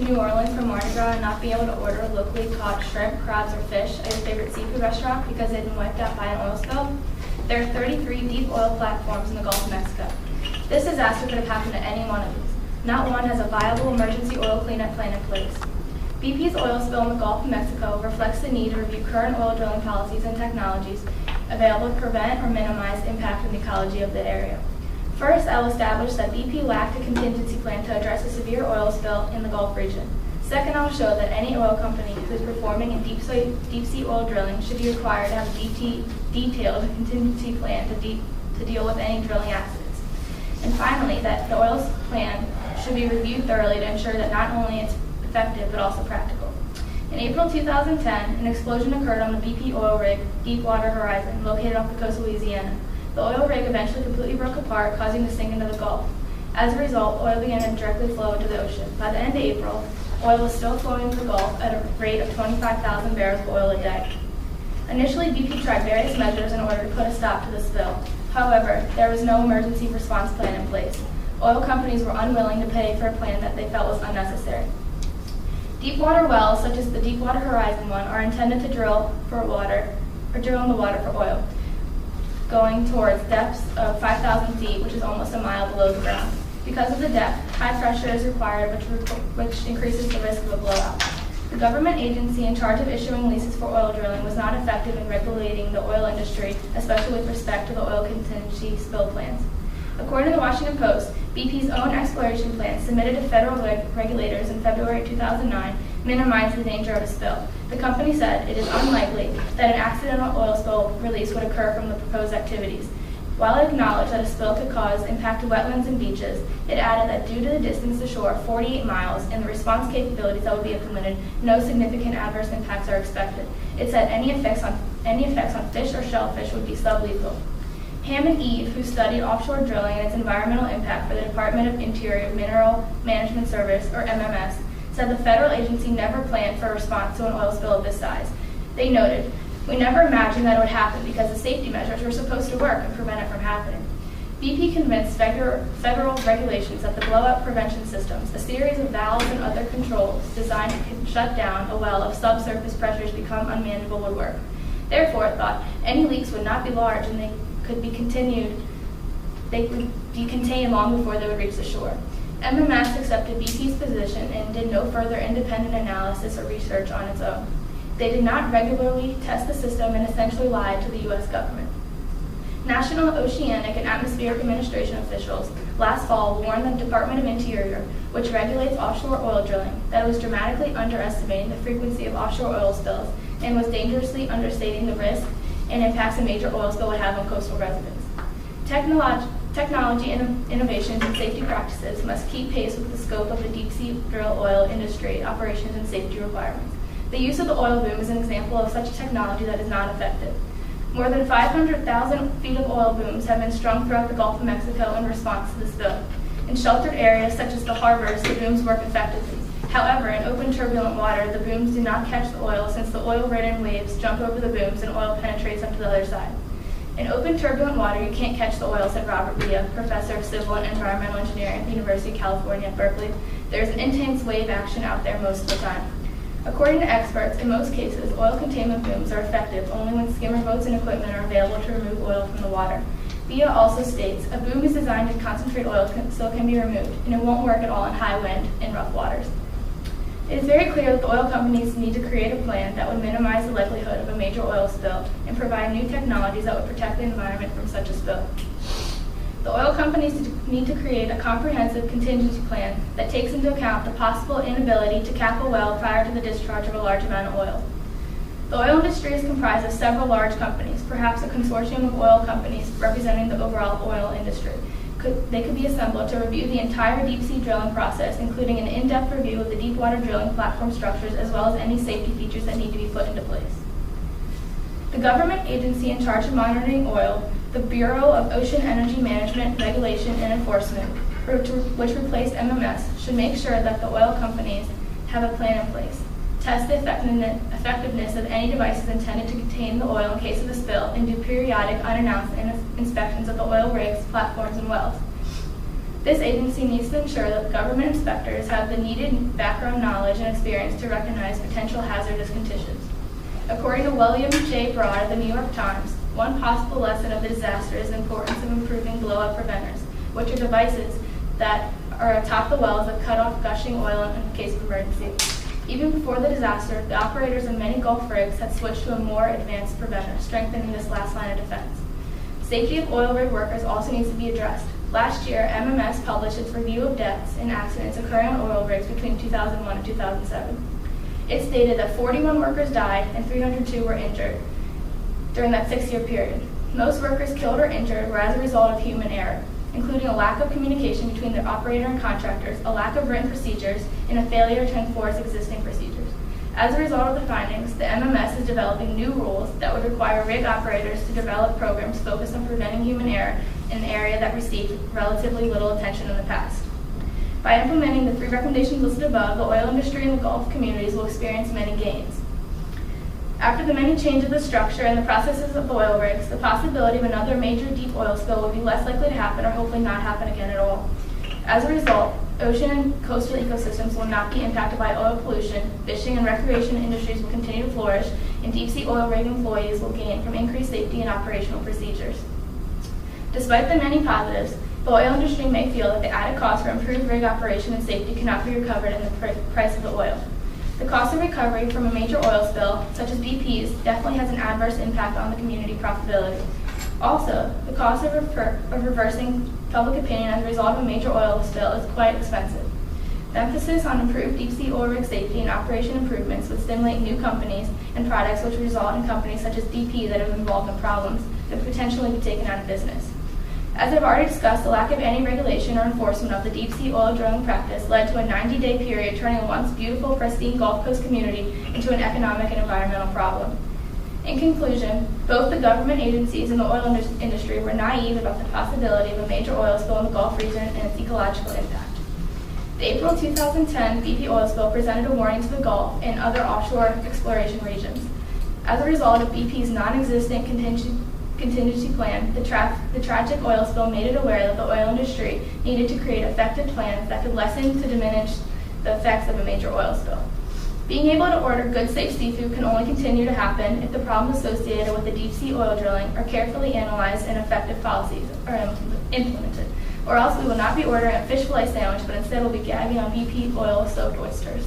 New Orleans for Mardi Gras and not be able to order locally caught shrimp, crabs, or fish at your favorite seafood restaurant because they've been wiped out by an oil spill? There are 33 deep oil platforms in the Gulf of Mexico. This disaster could have happened to any one of these. Not one has a viable emergency oil cleanup plan in place. BP's oil spill in the Gulf of Mexico reflects the need to review current oil drilling policies and technologies available to prevent or minimize impact on the ecology of the area. First, I will establish that BP lacked a contingency plan to address a severe oil spill in the Gulf region. Second, I will show that any oil company who is performing in deep sea oil drilling should be required to have a detailed contingency plan to deal with any drilling accidents. And finally, that the oil plan should be reviewed thoroughly to ensure that not only it's effective but also practical. In April 2010, an explosion occurred on the BP oil rig Deepwater Horizon, located off the coast of Louisiana. The oil rig eventually completely broke apart, causing it to sink into the Gulf. As a result, oil began to directly flow into the ocean. By the end of April, oil was still flowing into the Gulf at a rate of 25,000 barrels of oil a day. Initially, BP tried various measures in order to put a stop to the spill. However, there was no emergency response plan in place. Oil companies were unwilling to pay for a plan that they felt was unnecessary. Deepwater wells, such as the Deepwater Horizon one, are intended to drill in the water for oil, going towards depths of 5,000 feet, which is almost a mile below the ground. Because of the depth, high pressure is required, which increases the risk of a blowout. The government agency in charge of issuing leases for oil drilling was not effective in regulating the oil industry, especially with respect to the oil contingency spill plans. According to the Washington Post, BP's own exploration plan submitted to federal regulators in February 2009 minimized the danger of a spill. The company said it is unlikely that an accidental oil spill release would occur from the proposed activities. While it acknowledged that a spill could cause impact to wetlands and beaches, it added that due to the distance to shore, 48 miles, and the response capabilities that would be implemented, no significant adverse impacts are expected. It said any effects on fish or shellfish would be sublethal. Hammond Eve, who studied offshore drilling and its environmental impact for the Department of Interior Mineral Management Service, or MMS, said the federal agency never planned for a response to an oil spill of this size. They noted, "We never imagined that it would happen because the safety measures were supposed to work and prevent it from happening." BP convinced federal regulations that the blowout prevention systems, a series of valves and other controls designed to shut down a well if subsurface pressures become unmanageable, would work. Therefore, it thought any leaks would not be large and they could be contained long before they would reach the shore. MMS accepted BP's position and did no further independent analysis or research on its own. They did not regularly test the system and essentially lied to the U.S. government. National Oceanic and Atmospheric Administration officials last fall warned the Department of Interior, which regulates offshore oil drilling, that it was dramatically underestimating the frequency of offshore oil spills and was dangerously understating the risk and impacts a major oil spill would have on coastal residents. Technology innovations and safety practices must keep pace with the scope of the deep-sea drill oil industry operations and safety requirements. The use of the oil boom is an example of such a technology that is not effective. More than 500,000 feet of oil booms have been strung throughout the Gulf of Mexico in response to the spill. In sheltered areas such as the harbors, the booms work effectively. However, in open turbulent water, the booms do not catch the oil since the oil-ridden waves jump over the booms and oil penetrates up to the other side. In open turbulent water, you can't catch the oil, said Robert Villa, professor of civil and environmental engineering at the University of California at Berkeley. There's an intense wave action out there most of the time. According to experts, in most cases, oil containment booms are effective only when skimmer boats and equipment are available to remove oil from the water. Villa also states, a boom is designed to concentrate oil so it can be removed, and it won't work at all in high wind and rough waters. It is very clear that the oil companies need to create a plan that would minimize the likelihood of a major oil spill and provide new technologies that would protect the environment from such a spill. The oil companies need to create a comprehensive contingency plan that takes into account the possible inability to cap a well prior to the discharge of a large amount of oil. The oil industry is comprised of several large companies, perhaps a consortium of oil companies representing the overall oil industry. They could be assembled to review the entire deep-sea drilling process, including an in-depth review of the deepwater drilling platform structures, as well as any safety features that need to be put into place. The government agency in charge of monitoring oil, the Bureau of Ocean Energy Management, Regulation, and Enforcement, which replaced MMS, should make sure that the oil companies have a plan in place, test the effectiveness of any devices intended to contain the oil in case of a spill, and do periodic, unannounced inspections of the oil rigs, platforms, and wells. This agency needs to ensure that government inspectors have the needed background knowledge and experience to recognize potential hazardous conditions. According to William J. Broad of the New York Times, one possible lesson of the disaster is the importance of improving blow-up preventers, which are devices that are atop the wells that cut off gushing oil in case of emergency. Even before the disaster, the operators of many Gulf rigs had switched to a more advanced preventer, strengthening this last line of defense. Safety of oil rig workers also needs to be addressed. Last year, MMS published its review of deaths and accidents occurring on oil rigs between 2001 and 2007. It stated that 41 workers died and 302 were injured during that 6-year period. Most workers killed or injured were as a result of human error, including a lack of communication between the operator and contractors, a lack of written procedures, and a failure to enforce existing procedures. As a result of the findings, the MMS is developing new rules that would require rig operators to develop programs focused on preventing human error in an area that received relatively little attention in the past. By implementing the 3 recommendations listed above, the oil industry and the Gulf communities will experience many gains. After the many changes of the structure and the processes of oil rigs, the possibility of another major deep oil spill will be less likely to happen or hopefully not happen again at all. As a result, ocean and coastal ecosystems will not be impacted by oil pollution, fishing and recreation industries will continue to flourish, and deep-sea oil rig employees will gain from increased safety and operational procedures. Despite the many positives, the oil industry may feel that the added cost for improved rig operation and safety cannot be recovered in the price of the oil. The cost of recovery from a major oil spill, such as BP's, definitely has an adverse impact on the community profitability. Also, the cost of reversing public opinion as a result of a major oil spill is quite expensive. The emphasis on improved deep-sea oil rig safety and operation improvements would stimulate new companies and products which result in companies such as BP that have been involved in problems that could potentially be taken out of business. As I've already discussed, the lack of any regulation or enforcement of the deep-sea oil drilling practice led to a 90-day period turning a once beautiful, pristine Gulf Coast community into an economic and environmental problem. In conclusion, both the government agencies and the oil industry were naive about the possibility of a major oil spill in the Gulf region and its ecological impact. The April 2010 BP oil spill presented a warning to the Gulf and other offshore exploration regions. As a result of BP's non-existent contingency plan, the tragic oil spill made it aware that the oil industry needed to create effective plans that could lessen to diminish the effects of a major oil spill. Being able to order good, safe seafood can only continue to happen if the problems associated with the deep-sea oil drilling are carefully analyzed and effective policies are implemented, or else we will not be ordering a fish fillet sandwich, but instead we'll be gagging on BP oil-soaked oysters.